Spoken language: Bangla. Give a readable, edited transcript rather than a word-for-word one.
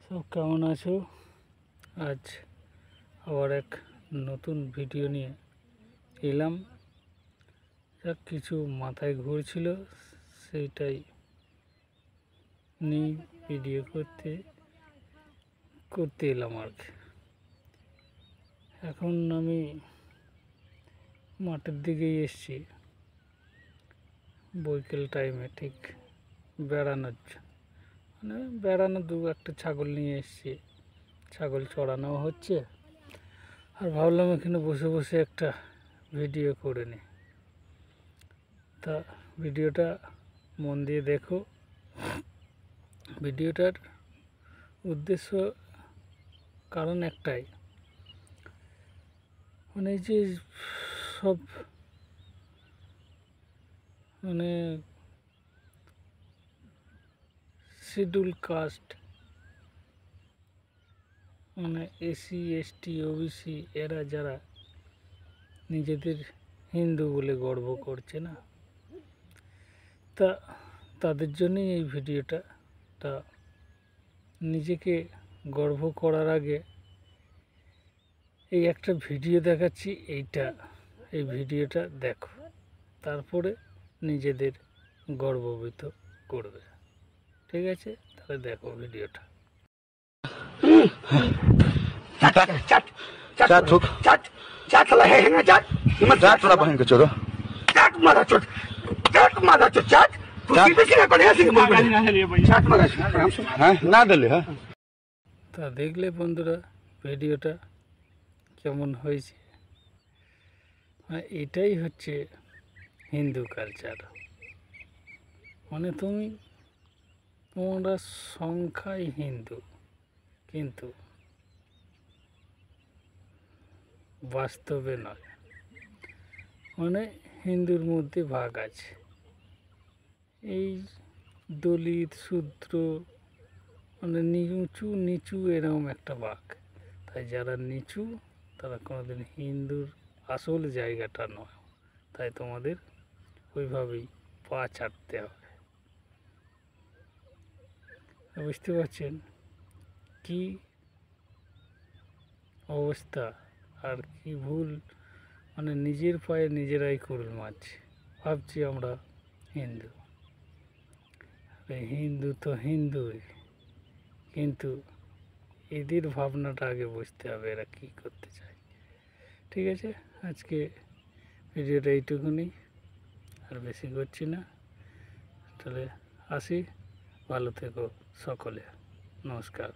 সব কেমন আছো? আজ আবার এক নতুন ভিডিও নিয়ে এলাম। যা কিছু মাথায় ঘুরছিল সেইটাই নিয়ে ভিডিও করতে এলাম আর কি। এখন আমি মাঠের দিকেই এসছি বৈকাল টাইমে, ঠিক বেড়ানোর বেড়ানো একটা ছাগল নিয়ে এসছি। ছাগল চড়ানো হচ্ছে আর ভাবলাম এখানে বসে বসে একটা ভিডিও করে নিই। তা ভিডিওটা মন দিয়ে দেখো। ভিডিওটার উদ্দেশ্য কারণ একটাই, এই যে সব schedule caste SC ST OBC এরা যারা নিজেদের হিন্দু বলে গর্ব করছে না, তা তাদের জন্যই এই ভিডিওটা। তা নিজেকে গর্ব করার আগে এই একটা ভিডিও দেখাচ্ছি, এই ভিডিওটা দেখো, তারপরে নিজেদের গর্ববোধ করবে। ঠিক আছে, তাহলে দেখো ভিডিওটা। তা দেখলে বন্ধুরা ভিডিওটা কেমন হয়েছে। এটাই হচ্ছে হিন্দু কালচার। তোমরা সংখ্যায় হিন্দু, কিন্তু বাস্তবে নয়। হিন্দুর মধ্যে ভাগ আছে, এই দলিত শূদ্র নিচু নিচু এরকম একটা ভাগ। তাই যারা নিচু তারা কোনোদিন হিন্দুর আসল জায়গাটা নয়। তাই তোমাদের ওইভাবেই পা ছাড়তে হবে। বুঝতে পারছেন কি অবস্থা আর কি ভুল? নিজের পায়ে নিজেরাই কুড়ুল মারছি, ভাবছি আমরা হিন্দু। হিন্দু তো হিন্দুই, কিন্তু এদের ভাবনাটা আগে বুঝতে হবে এরা কী করতে চায়। ঠিক আছে, আজকে ভিডিওটা এইটুকুনি, আর বেশি করছি না। তাহলে আসি, ভালো থেকো সকলে, নমস্কার।